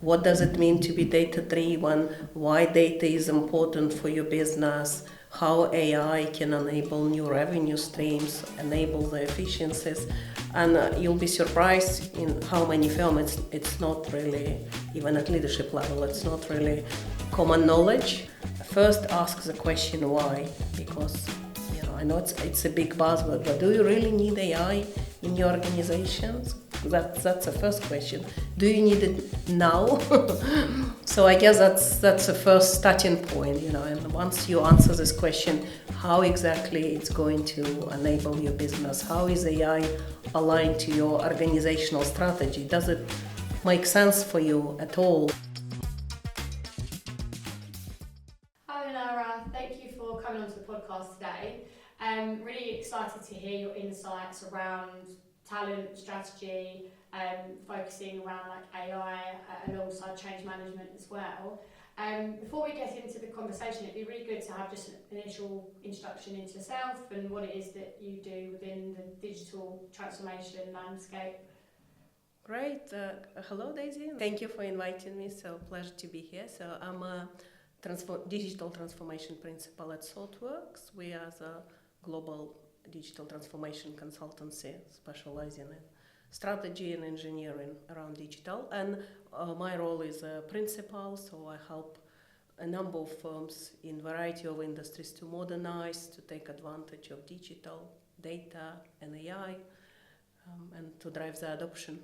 what does it mean to be data-driven, why data is important for your business, how AI can enable new revenue streams, enable the efficiencies. And you'll be surprised in how many firms it's not really, even at leadership level, it's not really common knowledge. First ask the question why, because I know it's a big buzzword, but do you really need AI in your organizations? That's the first question. Do you need it now? So I guess that's the first starting point, and once you answer this question, how exactly it's going to enable your business? How is AI aligned to your organizational strategy? Does it make sense for you at all? Hi Lenara, thank you for coming onto the podcast today. Really excited to hear your insights around talent strategy, focusing around like AI alongside change management as well. Before we get into the conversation, it'd be really good to have just an initial introduction into yourself and what it is that you do within the digital transformation landscape. Great. Hello, Daisy. Thank you for inviting me. So pleasure to be here. So I'm a digital transformation principal at ThoughtWorks. We are the global digital transformation consultancy specializing in strategy and engineering around digital. And my role is a principal, so I help a number of firms in a variety of industries to modernize, to take advantage of digital, data, and AI, and to drive the adoption.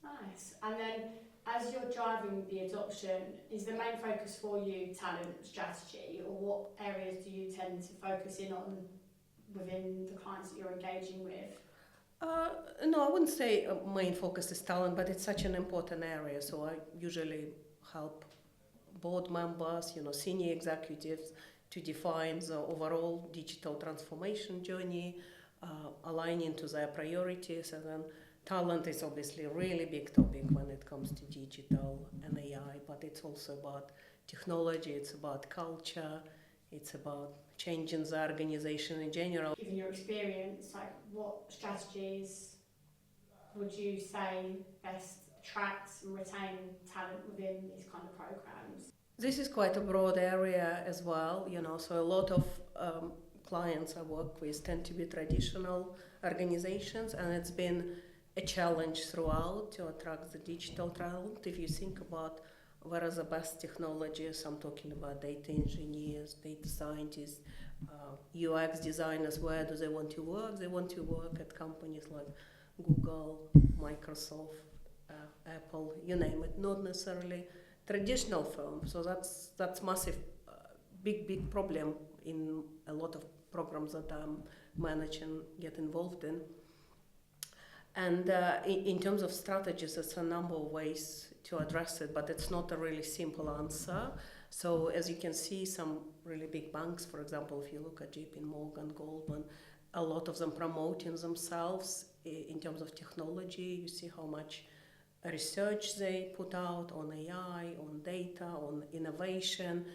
Nice. And then as you're driving the adoption, is the main focus for you talent strategy, or what areas do you tend to focus in on within the clients that you're engaging with? No, I wouldn't say main focus is talent, but it's such an important area. So I usually help board members, senior executives to define the overall digital transformation journey, aligning to their priorities, and then talent is obviously a really big topic when it comes to digital and AI, but it's also about technology, it's about culture, it's about changing the organization in general. Given your experience, like what strategies would you say best attract and retain talent within these kind of programs? This is quite a broad area as well, so a lot of clients I work with tend to be traditional organizations, and it's been a challenge throughout to attract the digital talent. If you think about where are the best technologies, I'm talking about data engineers, data scientists, UX designers, where do they want to work? They want to work at companies like Google, Microsoft, Apple, you name it, not necessarily traditional firms. So that's massive, big problem in a lot of programs that I manage and get involved in. And in terms of strategies, there's a number of ways to address it, but it's not a really simple answer. So as you can see, some really big banks, for example, if you look at JP Morgan, Goldman, a lot of them promoting themselves in terms of technology. You see how much research they put out on AI, on data, on innovation.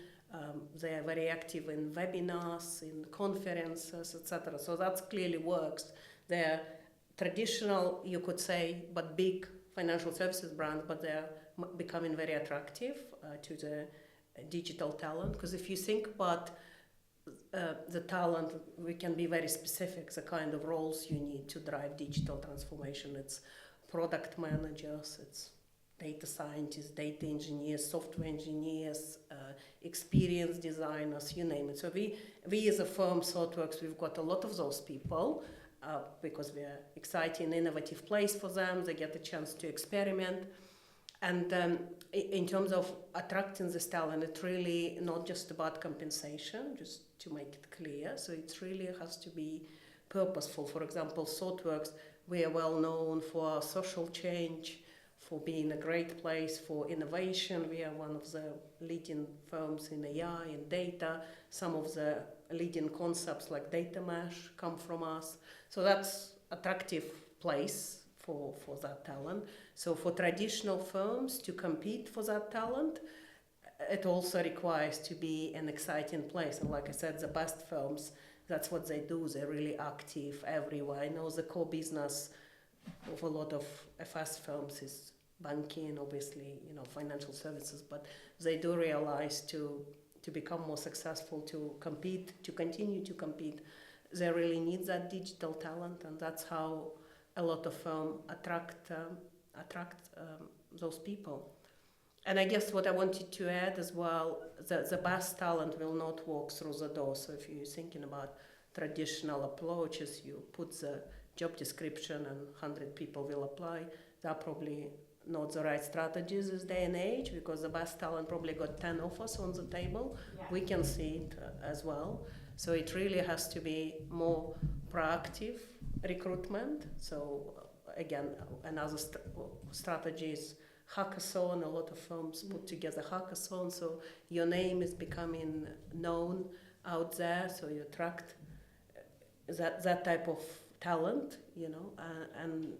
They are very active in webinars, in conferences, etc. So that clearly works. They're traditional, you could say, but big financial services brands, but they're becoming very attractive to the digital talent. Because if you think about the talent, we can be very specific, the kind of roles you need to drive digital transformation. It's product managers, it's data scientists, data engineers, software engineers, experience designers, you name it. So we as a firm, ThoughtWorks, we've got a lot of those people because we're exciting, innovative place for them. They get a chance to experiment. And in terms of attracting this talent, it's really not just about compensation, just to make it clear. So it really has to be purposeful. For example, ThoughtWorks, we are well known for our social change, for being a great place for innovation. We are one of the leading firms in AI and data. Some of the leading concepts like data mesh come from us. So that's attractive place for that talent. So for traditional firms to compete for that talent, it also requires to be an exciting place. And like I said, the best firms, that's what they do. They're really active everywhere. I know the core business of a lot of FS firms is banking, obviously, financial services, but they do realize to become more successful, to compete, to continue to compete, they really need that digital talent, and that's how a lot of firms attract those people. And I guess what I wanted to add as well, the best talent will not walk through the door. So if you're thinking about traditional approaches, you put the job description and 100 people will apply. That probably not the right strategies this day and age, because the best talent probably got 10 offers on the table. Yeah. We can see it as well. So it really has to be more proactive recruitment. So again, another strategy is hackathon. A lot of firms put together hackathon, so your name is becoming known out there, so you attract that type of talent, and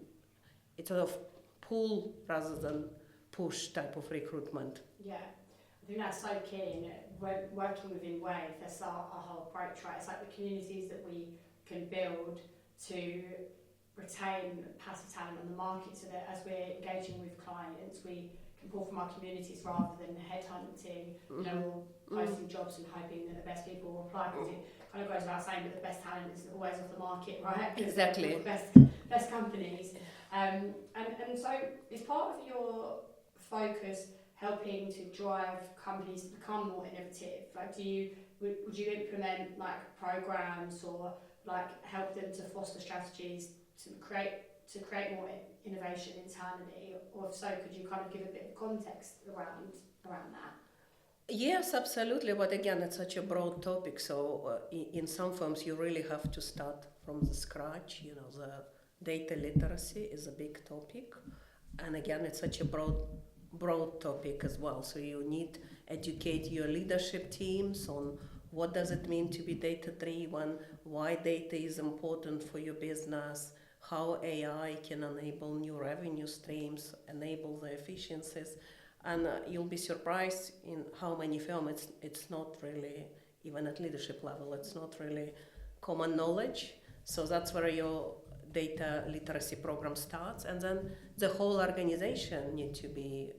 it's sort of pull rather than push type of recruitment. Yeah, I think that's so key. When working within Wave, that's our whole approach, right? It's like the communities that we can build to retain passive talent on the market, so that as we're engaging with clients, we can pull from our communities rather than headhunting, or posting jobs and hoping that the best people will apply, because it kind of goes without saying that the best talent isn't always off the market, right? Exactly. The best companies. And so is part of your focus helping to drive companies to become more innovative? Like, would you implement like programs or like help them to foster strategies to create more innovation internally? Or if so, could you kind of give a bit of context around that? Yes, absolutely. But again, it's such a broad topic. So in some firms, you really have to start from the scratch. The data literacy is a big topic, and again, it's such a broad topic as well. So you need to educate your leadership teams on what does it mean to be data driven, why data is important for your business, how AI can enable new revenue streams, enable the efficiencies. And you'll be surprised in how many firms it's not really, even at leadership level, it's not really common knowledge. So that's where your data literacy program starts, and then the whole organization need to be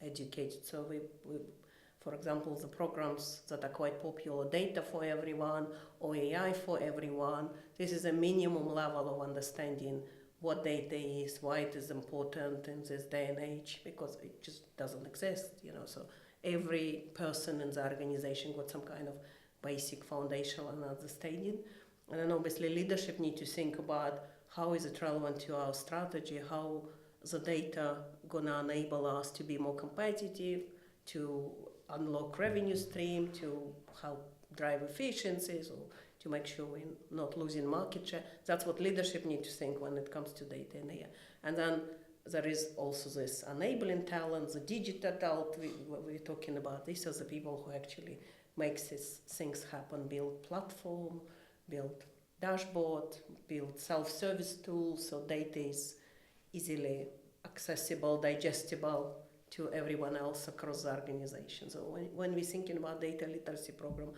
educated. So we, for example, the programs that are quite popular, data for everyone or AI for everyone, this is a minimum level of understanding what data is, why it is important in this day and age, because it just doesn't exist, So every person in the organization got some kind of basic foundational understanding. And then obviously leadership need to think about how is it relevant to our strategy, how the data gonna enable us to be more competitive, to unlock revenue stream, to help drive efficiencies, or to make sure we're not losing market share. That's what leadership need to think when it comes to data and AI. And then there is also this enabling talent, the digital talent we're talking about. These are the people who actually makes these things happen, build platform, build dashboard, build self-service tools, so data is easily accessible, digestible to everyone else across the organization. So when we're thinking about data literacy program,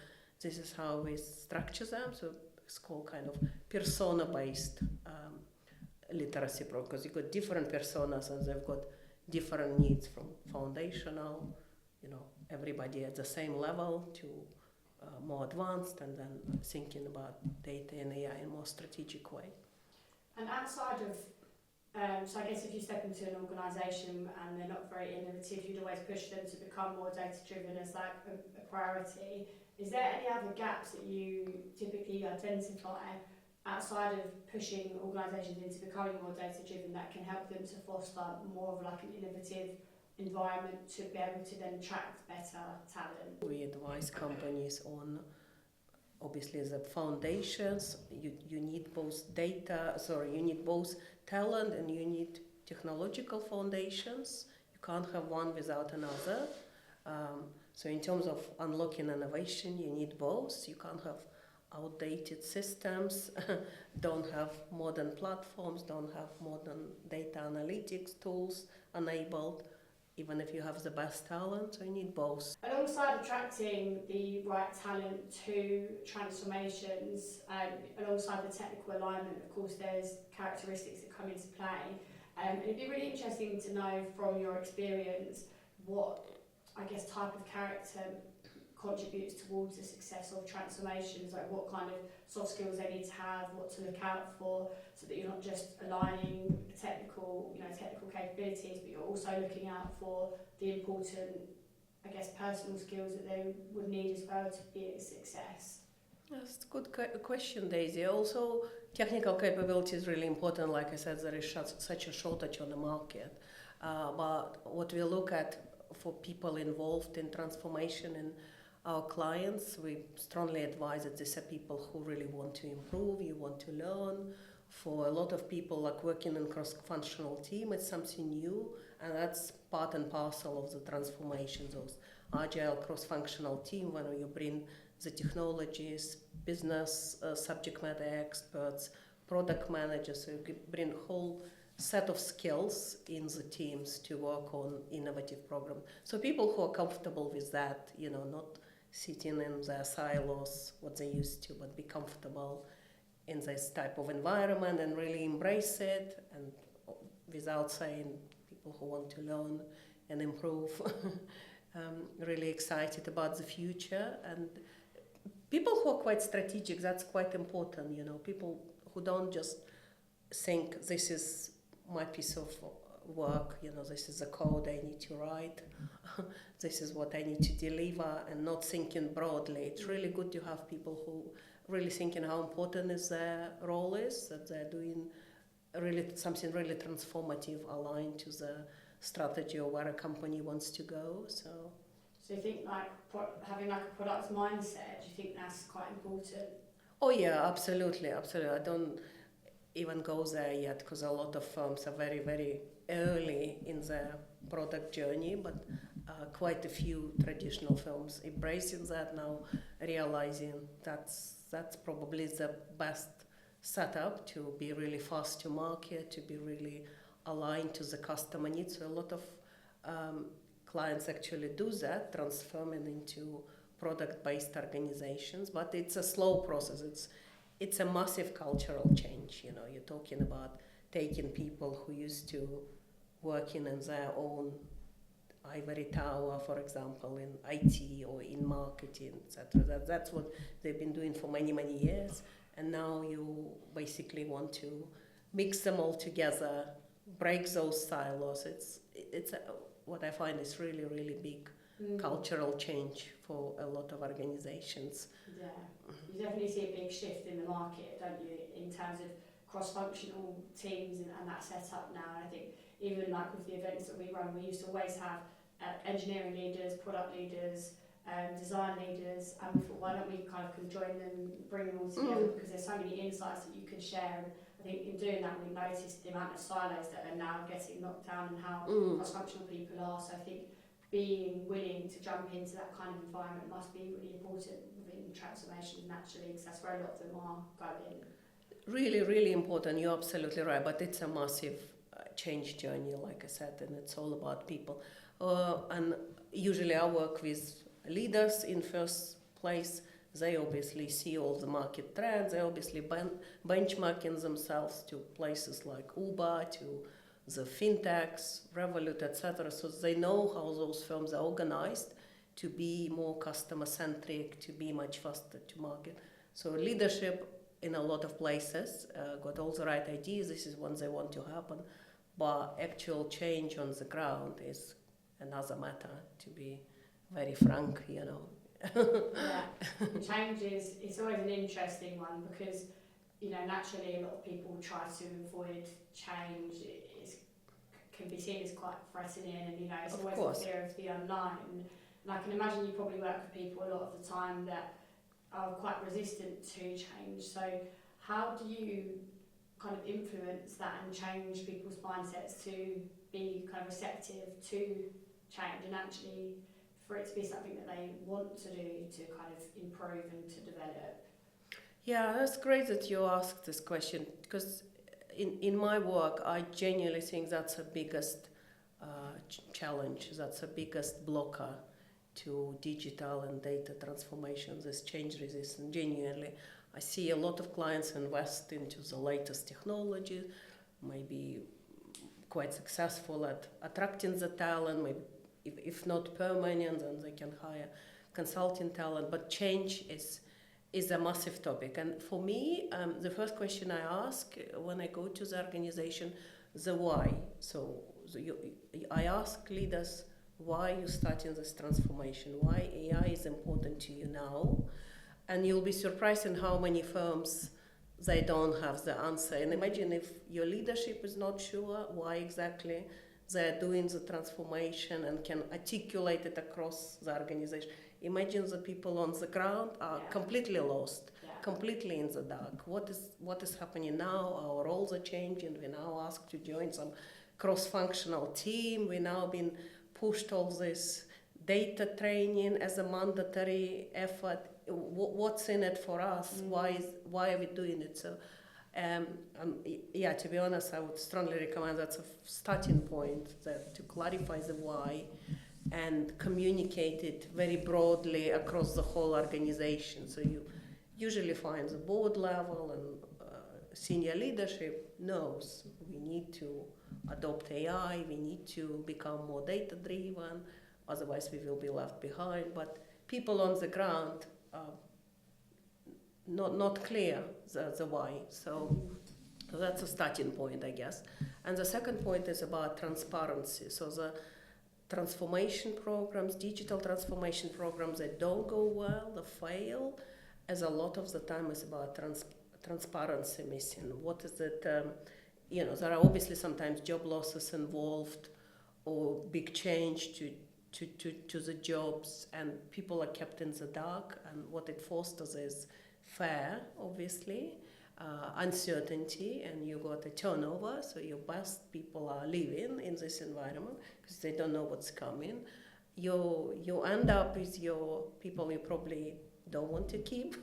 this is how we structure them. So it's called kind of persona-based literacy program, because you've got different personas and they've got different needs, from foundational, everybody at the same level, to more advanced, and then thinking about data and AI in a more strategic way. And outside of, so I guess if you step into an organisation and they're not very innovative, you'd always push them to become more data-driven as like a priority. Is there any other gaps that you typically identify outside of pushing organisations into becoming more data-driven that can help them to foster more of like an innovative environment to be able to then attract better talent? We advise companies on, obviously, the foundations. You need both you need both talent and you need technological foundations. You can't have one without another. So in terms of unlocking innovation, you need both. You can't have outdated systems, don't have modern platforms, don't have modern data analytics tools enabled, even if you have the best talent. So you need both. Alongside attracting the right talent to transformations, alongside the technical alignment, of course, there's characteristics that come into play. And it'd be really interesting to know from your experience what, I guess, type of character contributes towards the success of transformations, like what kind of soft skills they need to have, what to look out for, so that you're not just aligning technical capabilities, but you're also looking out for the important, I guess, personal skills that they would need as well to be a success. That's a good question, Daisy. Also, technical capability is really important. Like I said, there is such a shortage on the market. But what we look at for people involved in transformation in our clients, we strongly advise that these are people who really want to improve, you want to learn. For a lot of people, like working in cross-functional team, it's something new, and that's part and parcel of the transformation. Those agile cross-functional team, when you bring the technologies, business subject matter experts, product managers, so you bring a whole set of skills in the teams to work on innovative program. So people who are comfortable with that, not sitting in their silos, what they used to, but be comfortable in this type of environment and really embrace it, and without saying, people who want to learn and improve, really excited about the future, and people who are quite strategic, that's quite important, people who don't just think this is my piece of work, this is the code I need to write, this is what I need to deliver, and not thinking broadly. It's really good to have people who really thinking how important is their role is, that they're doing really something really transformative, aligned to the strategy of where a company wants to go. So you think having a product mindset, do you think that's quite important? Oh yeah, absolutely. I don't even go there yet, because a lot of firms are very, very early in their product journey, but quite a few traditional firms embracing that now, realizing that's probably the best setup to be really fast to market, to be really aligned to the customer needs. So a lot of clients actually do that, transforming into product-based organizations, but it's a slow process. It's a massive cultural change. You're talking about taking people who used to working in their own ivory tower, for example, in IT or in marketing, etc. That's what they've been doing for many, many years. And now you basically want to mix them all together, break those silos. It's what I find is really, really big cultural change for a lot of organizations. Yeah, you definitely see a big shift in the market, don't you, in terms of cross-functional teams and that setup now. And I think even like with the events that we run, we used to always have engineering leaders, product leaders, design leaders, and we thought, why don't we kind of join them, bring them all together, because there's so many insights that you can share. And I think in doing that, we noticed the amount of silos that are now getting knocked down and how cross-functional people are. So I think being willing to jump into that kind of environment must be really important within transformations naturally, because that's where a lot of them are going. Really, really important. You're absolutely right, but it's a massive change journey, like I said, and it's all about people. And usually I work with leaders in first place. They obviously see all the market trends. They obviously benchmarking themselves to places like Uber, to the fintechs, Revolut, etc. So they know how those firms are organized to be more customer-centric, to be much faster to market. So leadership in a lot of places got all the right ideas. This is what they want to happen. But actual change on the ground is another matter, to be very frank, Yeah, change it's always an interesting one, because naturally a lot of people try to avoid change. It can be seen as quite threatening, and it's of always course. the fear of the unknown. And I can imagine you probably work with people a lot of the time that are quite resistant to change. So how do you kind of influence that and change people's mindsets to be kind of receptive to change, and actually for it to be something that they want to do to kind of improve and to develop? Yeah, that's great that you asked this question, because in my work, I genuinely think that's the biggest challenge, that's the biggest blocker to digital and data transformation, this change resistance. Genuinely, I see a lot of clients invest into the latest technology, maybe quite successful at attracting the talent. Maybe if not permanent, then they can hire consulting talent. But change is a massive topic. And for me, the first question I ask when I go to the organization, the why. I ask leaders, why you starting this transformation? Why AI is important to you now? And you'll be surprised in how many firms they don't have the answer. And imagine if your leadership is not sure why exactly they're doing the transformation and can articulate it across the organization. Imagine the people on the ground are completely lost, completely in the dark. What is happening now? Our roles are changing. We're now asked to join some cross-functional team. We're now being pushed all this data training as a mandatory effort. What's in it for us? Why are we doing it? So, to be honest, I would strongly recommend that's a starting point, that to clarify the why and communicate it very broadly across the whole organization. So you usually find the board level and senior leadership knows we need to adopt AI, we need to become more data-driven, otherwise we will be left behind. But people on the ground not clear the why. So that's a starting point, I guess. And the second point is about transparency. So the transformation programs, digital transformation programs that don't go well, they fail, as a lot of the time is about transparency missing. What is it? There are obviously sometimes job losses involved or big change to the jobs, and people are kept in the dark, and what it fosters is fear, obviously, uncertainty, and you got a turnover, so your best people are leaving in this environment because they don't know what's coming. You end up with your people you probably don't want to keep,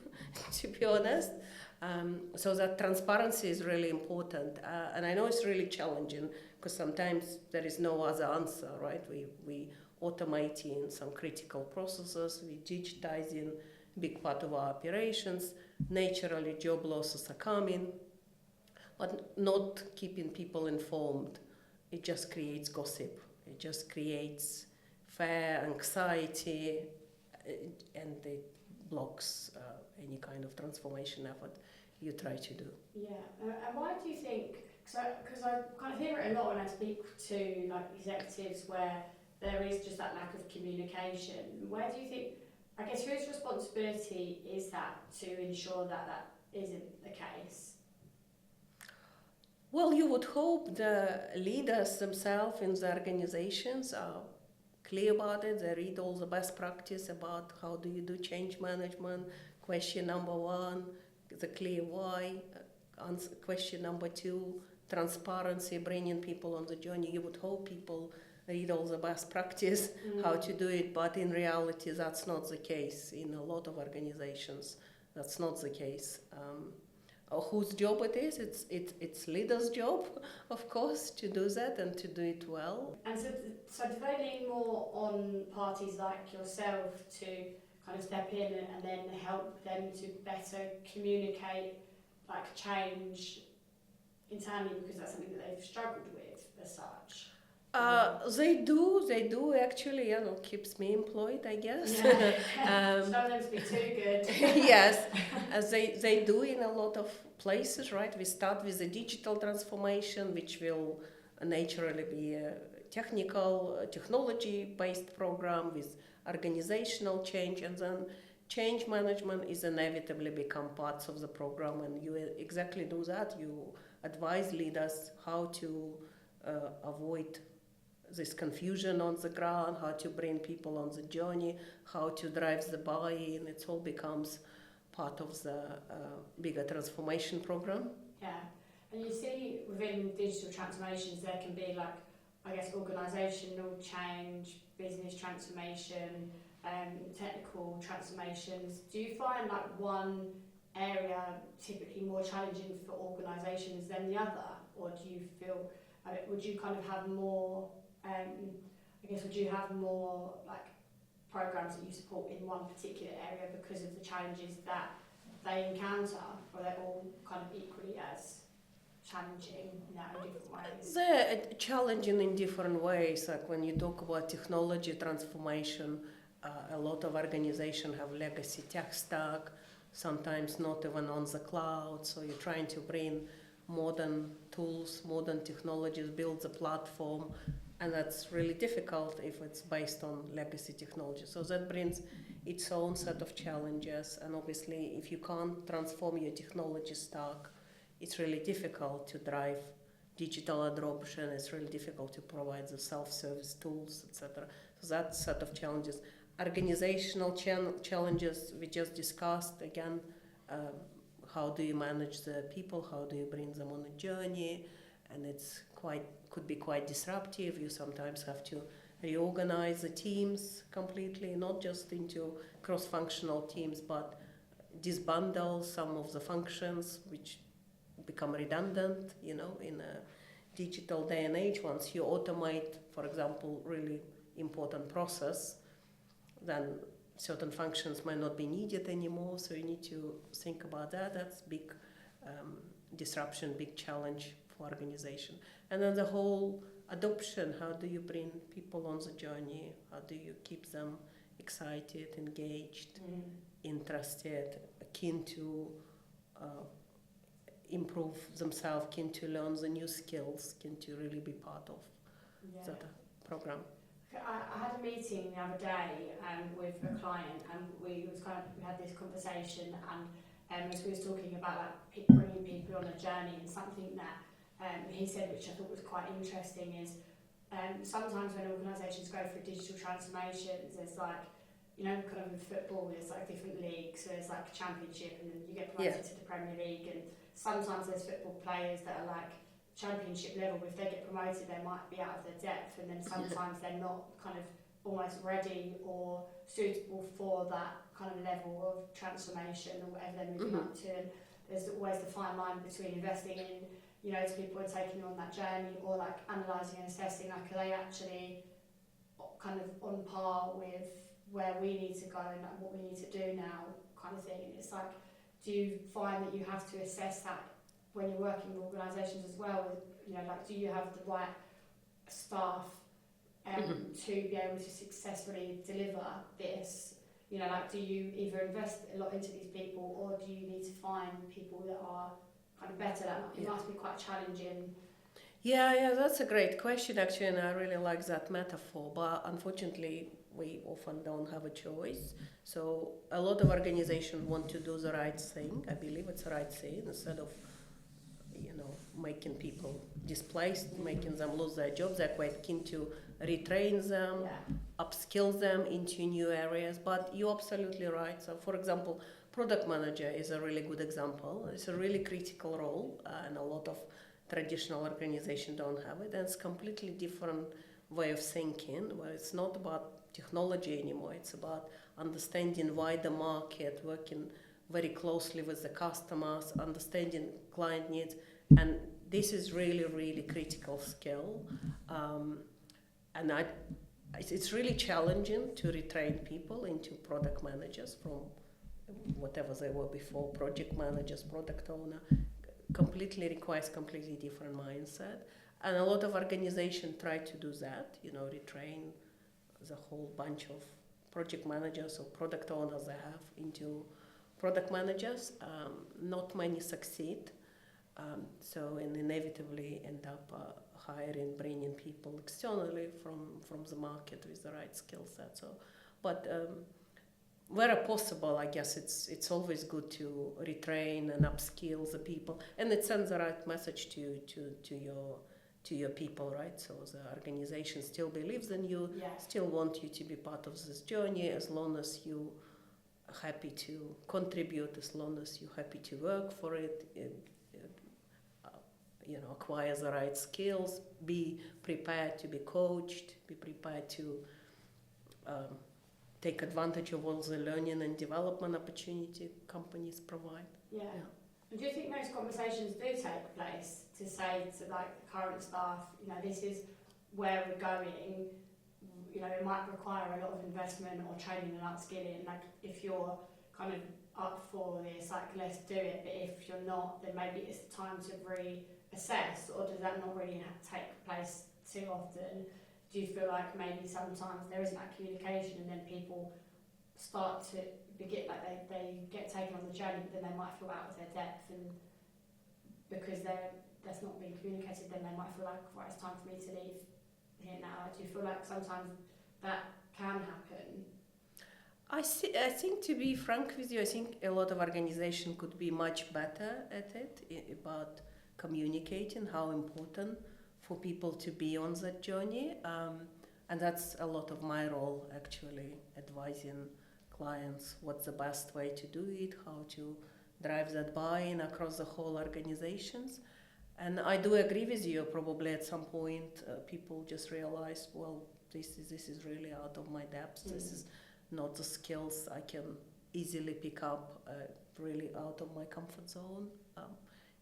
to be honest. So that transparency is really important, and I know it's really challenging because sometimes there is no other answer, right? We automating some critical processes, we digitizing big part of our operations. Naturally, job losses are coming, but not keeping people informed. It just creates gossip. It just creates fear, anxiety, and it blocks any kind of transformation effort you try to do. Yeah, and why do you think? Because I kind of hear it a lot when I speak to like executives where there is just that lack of communication. Where do you think? I guess whose responsibility is that to ensure that that isn't the case? Well, you would hope the leaders themselves in the organizations are clear about it. They read all the best practice about how do you do change management. Question number one, the clear why. Question number two, transparency, bringing people on the journey. You would hope people read all the best practice, how to do it, but in reality that's not the case in a lot of organizations. That's not the case. Whose job it is? It's leaders' job, of course, to do that and to do it well. And so do they lean more on parties like yourself to kind of step in and then help them to better communicate like change internally, because that's something that they've struggled with as such? They do actually, keeps me employed, I guess. Some of them speak too good. Yes, they do in a lot of places, right? We start with the digital transformation, which will naturally be a technology-based program with organizational change, and then change management is inevitably become parts of the program, and you exactly do that. You advise leaders how to avoid this confusion on the ground, how to bring people on the journey, how to drive the buy-in. It all becomes part of the bigger transformation program. Yeah, and you see within digital transformations there can be like, I guess, organisational change, business transformation, technical transformations. Do you find like one area typically more challenging for organisations than the other, or do you feel, would you kind of have more, would you have more like programs that you support in one particular area because of the challenges that they encounter, or they're all kind of equally as challenging now in different ways? They're challenging in different ways. Like when you talk about technology transformation, a lot of organizations have legacy tech stack, sometimes not even on the cloud. So you're trying to bring modern tools, modern technologies, build the platform, and that's really difficult if it's based on legacy technology. So that brings its own set of challenges, and obviously if you can't transform your technology stack, it's really difficult to drive digital adoption. It's really difficult to provide the self-service tools, etc. So that set of challenges. Organizational challenges we just discussed again. How do you manage the people? How do you bring them on a journey? And could be quite disruptive. You sometimes have to reorganize the teams completely, not just into cross-functional teams, but disbundle some of the functions which become redundant, in a digital day and age. Once you automate, for example, really important process, then certain functions might not be needed anymore, so you need to think about that. That's big disruption, big challenge for organization. And then the whole adoption, how do you bring people on the journey? How do you keep them excited, engaged, interested, keen to improve themselves, keen to learn the new skills, keen to really be part of that program? I had a meeting the other day with a client, and we had this conversation, and as we was talking about like bringing people on a journey, and something that he said, which I thought was quite interesting, is sometimes when organisations go through digital transformations, there's like, kind of with football, there's like different leagues. So there's like a championship, and then you get promoted to the Premier League, and sometimes there's football players that are like championship level, but if they get promoted they might be out of their depth, and then sometimes they're not kind of almost ready or suitable for that kind of level of transformation or whatever they're moving up to. And there's always the fine line between investing in, to people and taking on that journey, or like analysing and assessing, like, are they actually kind of on par with where we need to go and like what we need to do now, kind of thing. And it's like, do you find that you have to assess that when you're working with organisations as well? Like, do you have the right staff to be able to successfully deliver this? Like, do you either invest a lot into these people, or do you need to find people that are kind of better? It must be quite challenging. Yeah, that's a great question actually, and I really like that metaphor, but unfortunately we often don't have a choice. So a lot of organizations want to do the right thing. I believe it's the right thing, instead of making people displaced, making them lose their jobs. They're quite keen to retrain them, upskill them into new areas. But you're absolutely right. So for example, product manager is a really good example. It's a really critical role, and a lot of traditional organizations don't have it. And it's a completely different way of thinking, where it's not about technology anymore. It's about understanding why the market, working very closely with the customers, understanding client needs. And this is really, really critical skill. And it's really challenging to retrain people into product managers from whatever they were before, project managers, product owner. Completely requires completely different mindset. And a lot of organizations try to do that, retrain the whole bunch of project managers or product owners they have into product managers. Not many succeed. So and inevitably end up hiring, bringing people externally from the market with the right skill set. So, but where possible, I guess it's always good to retrain and upskill the people, and it sends the right message to your people, right? So the organization still believes in you, still want you to be part of this journey, as long as you happy to contribute, as long as you're happy to work for it. Acquire the right skills, be prepared to be coached, be prepared to take advantage of all the learning and development opportunity companies provide. Yeah. And do you think those conversations do take place to say to like the current staff, this is where we're going, it might require a lot of investment or training and upskilling, like if you're kind of up for this, like let's do it, but if you're not, then maybe it's time to assessed, or does that not really take place too often? Do you feel like maybe sometimes there isn't that communication and then people start to get like they get taken on the journey, but then they might feel out of their depth, and because that's not being communicated, then they might feel like, right, it's time for me to leave here now. Do you feel like sometimes that can happen? I think, to be frank with you, I think a lot of organization could be much better at it, about communicating how important for people to be on that journey. And that's a lot of my role, actually, advising clients what's the best way to do it, how to drive that buy-in across the whole organizations. And I do agree with you, probably at some point people just realize, well, this is really out of my depth. This is not the skills I can easily pick up, really out of my comfort zone.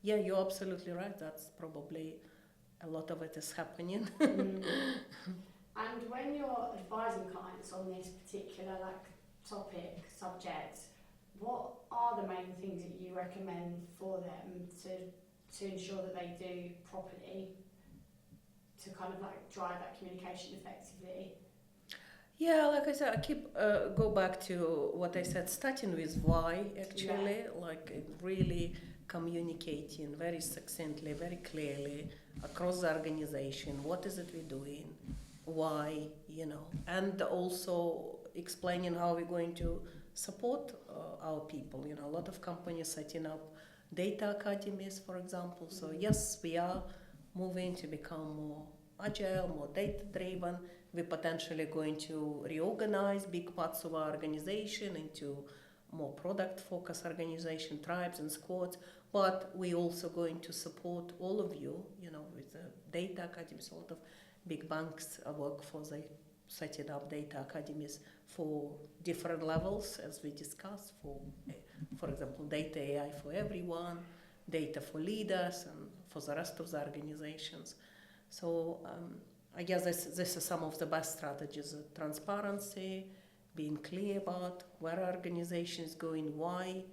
Yeah, you're absolutely right. That's probably a lot of it is happening. And when you're advising clients on this particular subject, what are the main things that you recommend for them to ensure that they do properly, to kind of drive that communication effectively? Yeah, like I said, I keep go back to what I said, starting with why, actually, really communicating very succinctly, very clearly across the organization, what is it we're doing, why, and also explaining how we're going to support our people. A lot of companies setting up data academies, for example. So yes, we are moving to become more agile, more data-driven. We're potentially going to reorganize big parts of our organization into more product-focused organization, tribes and squads, but we're also going to support all of you, with the data academies. A lot of big banks I work for, they setting up data academies for different levels, as we discussed, for example, data AI for everyone, data for leaders, and for the rest of the organizations. So I guess this is some of the best strategies: transparency, being clear about where our organization is going, why,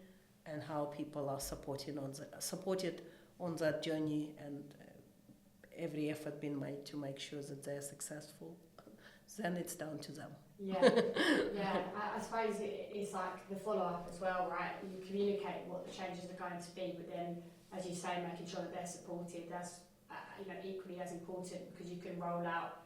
and how people are supported on that journey, and every effort being made to make sure that they're successful. Then it's down to them. Yeah. I suppose it's like the follow-up as well, right? You communicate what the changes are going to be, but then, as you say, making sure that they're supported, that's equally as important, because you can roll out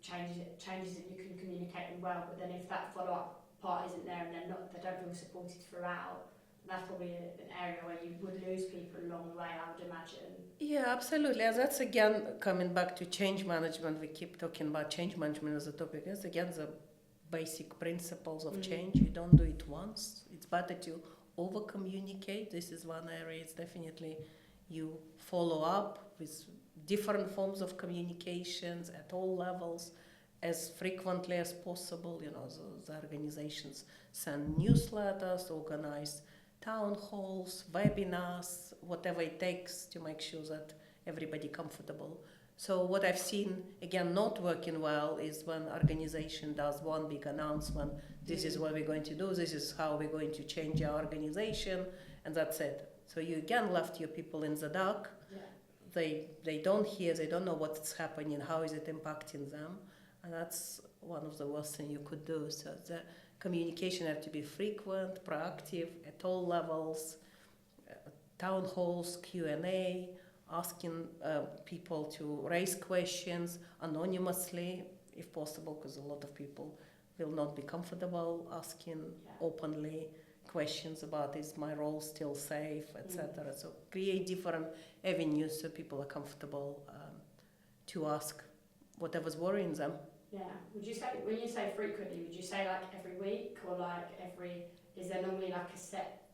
changes that you can communicate them well, but then if that follow-up part isn't there and they don't feel supported throughout, that's probably an area where you would lose people along the way, I would imagine. Yeah, absolutely. And that's again coming back to change management. We keep talking about change management as a topic. That's again the basic principles of change. You don't do it once. It's better to over communicate. This is one area. It's definitely you follow up with different forms of communications at all levels as frequently as possible. The organizations send newsletters, organize town halls, webinars, whatever it takes to make sure that everybody comfortable. So what I've seen, again, not working well is when organization does one big announcement, this is what we're going to do, this is how we're going to change our organization, and that's it. So you again left your people in the dark. Yeah. They don't hear, they don't know what's happening, how is it impacting them, and that's one of the worst things you could do. So the communication have to be frequent, proactive at all levels, town halls, Q&A, asking people to raise questions anonymously if possible, because a lot of people will not be comfortable asking openly questions about, is my role still safe, etc. So create different avenues so people are comfortable to ask whatever's worrying them. Yeah. Would you say, when you say frequently, would you say every week, or is there normally a set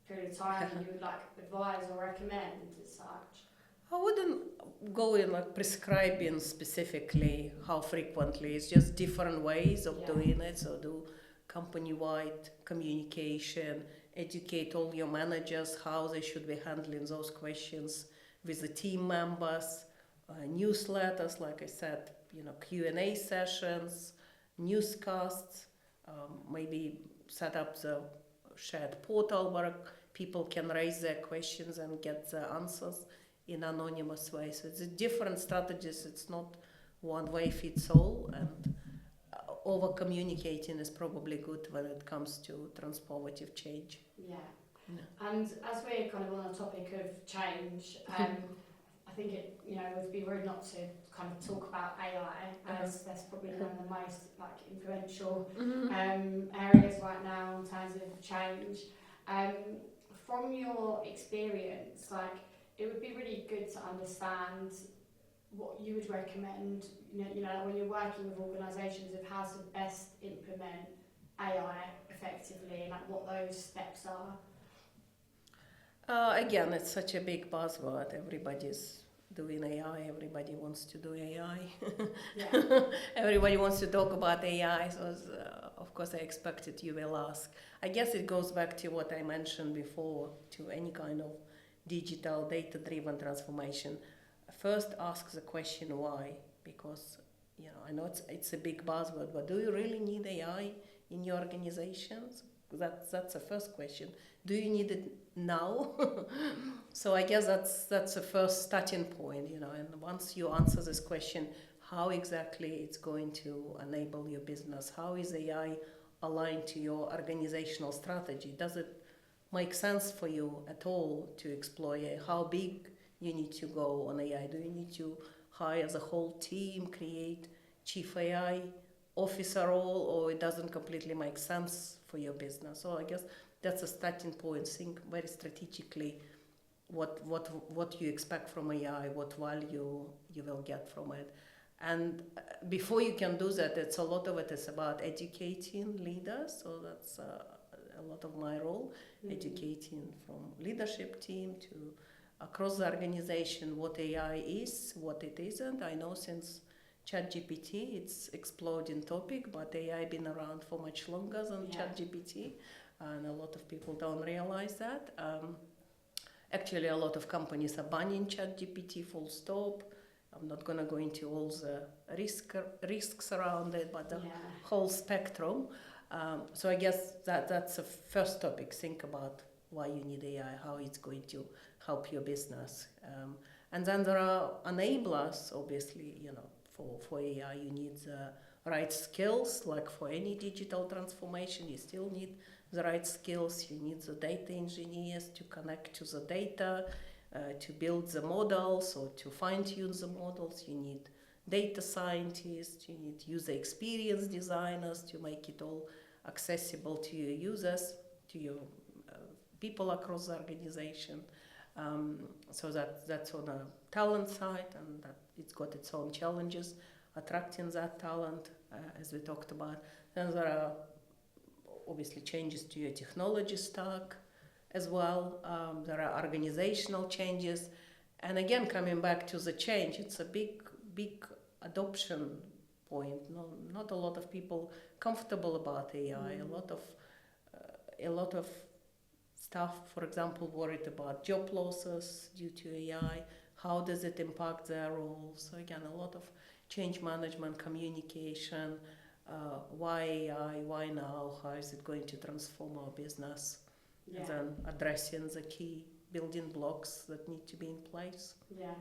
period of time you would advise or recommend as such? I wouldn't go in prescribing specifically how frequently. It's just different ways of doing it. So do company-wide communication, educate all your managers how they should be handling those questions with the team members, newsletters, like I said, Q&A sessions, newscasts, maybe set up the shared portal where people can raise their questions and get the answers in anonymous way. So it's different strategies. It's not one way fits all, and over communicating is probably good when it comes to transformative change. Yeah. Yeah. And as we're kind of on the topic of change, I think it, would be rude not to kind of talk about AI, as that's probably one of the most influential areas right now in terms of change. From your experience, it would be really good to understand what you would recommend, when you're working with organisations, of how to best implement AI effectively, and what those steps are. Again, it's such a big buzzword. Everybody's doing AI. Everybody wants to do AI. Yeah. Everybody wants to talk about AI. So, of course, I expected you will ask. I guess it goes back to what I mentioned before, to any kind of digital, data-driven transformation. First, ask the question why, because I know it's a big buzzword, but do you really need AI in your organizations? That's the first question. Do you need it now? So I guess that's the first starting point, And once you answer this question, how exactly it's going to enable your business? How is AI aligned to your organizational strategy? Does it make sense for you at all to explore AI? How big you need to go on AI? Do you need to hire the whole team, create chief AI officer role, or it doesn't completely make sense for your business? So I guess that's a starting point. Think very strategically what you expect from AI, what value you will get from it. And before you can do that, a lot of it is about educating leaders. So that's a lot of my role, educating from leadership team to across the organization what AI is, what it isn't. I know since ChatGPT, it's exploding topic, but AI been around for much longer than ChatGPT, and a lot of people don't realize that. Actually, a lot of companies are banning ChatGPT, full stop. I'm not going to go into all the risks around it, but the whole spectrum. So I guess that's the first topic. Think about why you need AI, how it's going to help your business. And then there are enablers, obviously, for AI. You need the right skills, like for any digital transformation, you still need the right skills. You need the data engineers to connect to the data, to build the models or to fine-tune the models. You need data scientists, you need user experience designers to make it all accessible to your users, to your people across the organization. So that's on a talent side, and that it's got its own challenges, attracting that talent, as we talked about. Then there are obviously changes to your technology stack as well. There are organizational changes. And again, coming back to the change, it's a big adoption point. Not a lot of people comfortable about AI. A lot of staff, for example, worried about job losses due to AI. How does it impact their roles? So again, a lot of change management, communication. Why AI? Why now? How is it going to transform our business? And then addressing the key building blocks that need to be in place. Yeah,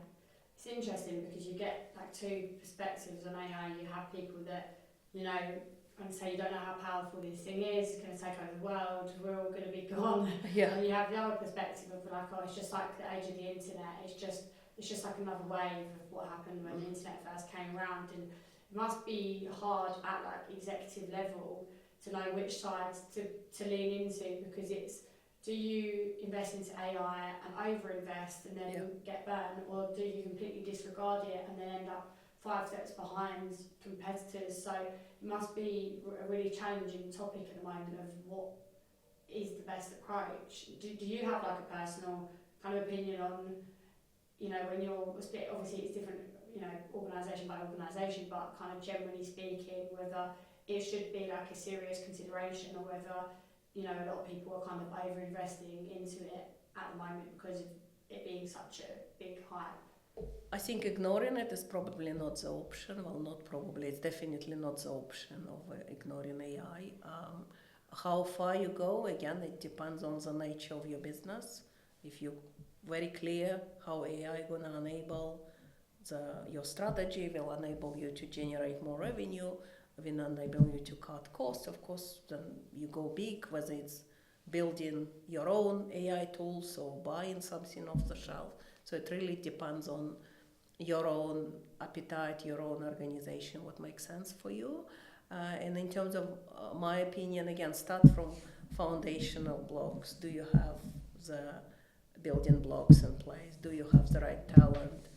it's interesting because you get two perspectives on AI. You have people that, and say you don't know how powerful this thing is, it's going to take over the world, we're all going to be gone. Yeah. And you have the other perspective of it's just like the age of the internet. It's just like another wave of what happened when the internet first came around. And it must be hard at executive level to know which side to lean into, because it's, do you invest into AI and over-invest and then get burned, or do you completely disregard it and then end up 5 steps behind competitors? So it must be a really challenging topic at the moment of what is the best approach. Do you have a personal kind of opinion on, when you're split, obviously it's different, organisation by organisation, but kind of generally speaking, whether it should be a serious consideration, or whether a lot of people are kind of over-investing into it at the moment because of it being such a big hype? I think ignoring it is probably not the option. Well, not probably, it's definitely not the option of ignoring AI. How far you go, again, it depends on the nature of your business. If you very clear how AI gonna enable your strategy, will enable you to generate more revenue, will enable you to cut costs. Of course, then you go big, whether it's building your own AI tools or buying something off the shelf. So it really depends on your own appetite, your own organization, what makes sense for you. And in terms of my opinion, again, start from foundational blocks. Do you have the building blocks in place? Do you have the right talent?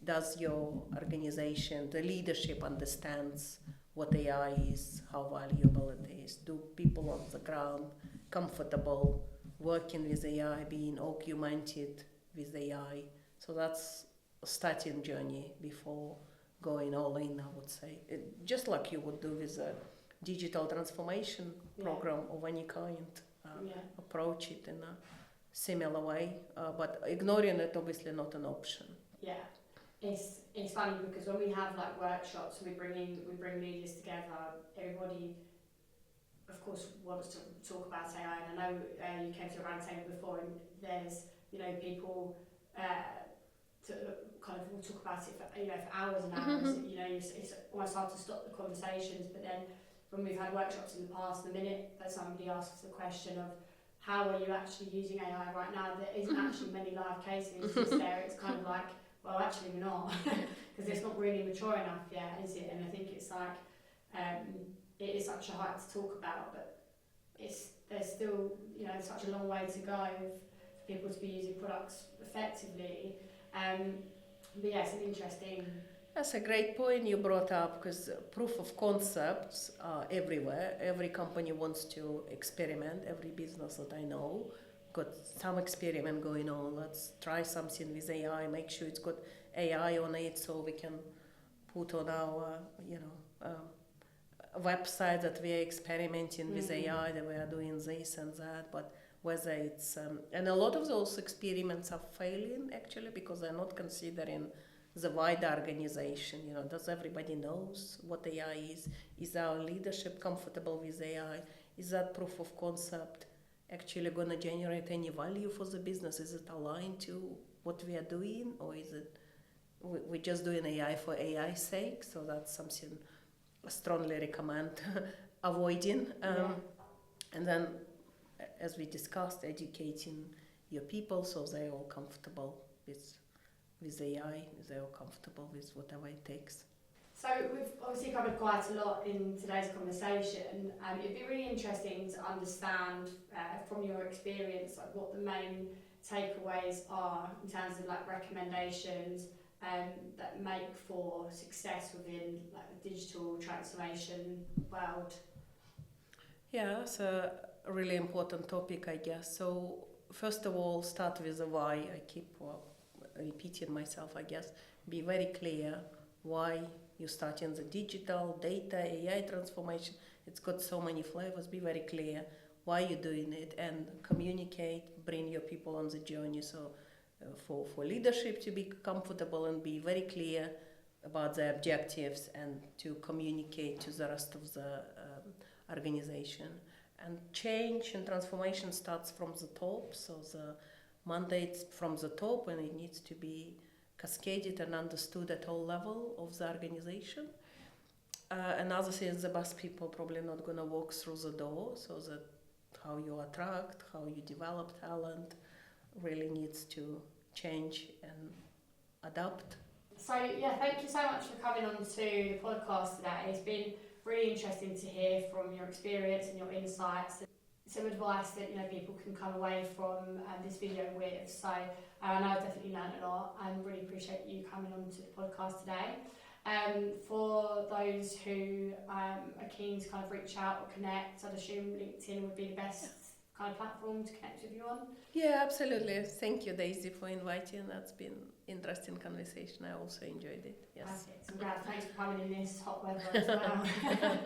Does your organization, the leadership understands what AI is, how valuable it is? Do people on the ground comfortable working with AI, being augmented with AI? So that's a starting journey before going all in, I would say. Just like you would do with a digital transformation program of any kind. Approach it in a similar way, but ignoring it obviously not an option. Yeah. It's funny because when we have like workshops, we bring leaders together. Everybody, of course, wants to talk about AI, and I know you came to a round table before, and there's people to kind of will talk about it for for hours and hours. It's almost hard to stop the conversations. But then when we've had workshops in the past, the minute that somebody asks the question of how are you actually using AI right now, there isn't actually many live cases. It's kind of like, well, actually we're not, because it's not really mature enough yet, is it? And I think it's like, it is such a hype to talk about, but there's still, such a long way to go for people to be using products effectively. But yeah, it's an interesting... That's a great point you brought up, because proof of concepts are everywhere. Every company wants to experiment. Every business that I know got some experiment going on. Let's try something with AI, make sure it's got AI on it so we can put on our, website that we are experimenting with AI, that we are doing this and that. But whether it's... and a lot of those experiments are failing, actually, because they're not considering the wider organization. Does everybody knows what AI is? Is our leadership comfortable with AI? Is that proof of concept actually going to generate any value for the business? Is it aligned to what we are doing, or is it we're just doing AI for AI's sake? So that's something I strongly recommend avoiding. And then, as we discussed, educating your people so they're all comfortable with AI, they're all comfortable with whatever it takes. So we've obviously covered quite a lot in today's conversation. It'd be really interesting to understand from your experience what the main takeaways are in terms of recommendations that make for success within the digital transformation world. Yeah, that's a really important topic, I guess. So first of all, start with the why. I keep repeating myself, I guess. Be very clear why you're starting the digital, data, AI transformation. It's got so many flavors. Be very clear why you're doing it, and communicate, bring your people on the journey. So for leadership to be comfortable and be very clear about the objectives, and to communicate to the rest of the organization. And change and transformation starts from the top, so the mandates from the top, and it needs to be cascaded and understood at all level of the organization. Another thing is the best people probably not going to walk through the door, so that how you attract, how you develop talent really needs to change and adapt. So yeah, thank you so much for coming on to the podcast today. It's been really interesting to hear from your experience and your insights, some advice that people can come away from this video with. So I know I've definitely learned a lot, and really appreciate you coming on to the podcast today. For those who are keen to kind of reach out or connect, I'd assume LinkedIn would be the best kind of platform to connect with you on. Yeah, absolutely. Thank you, Daisy, for inviting. That's been interesting conversation. I also enjoyed it. Yes. Perfect. I'm glad. Thanks for coming in this hot weather as well.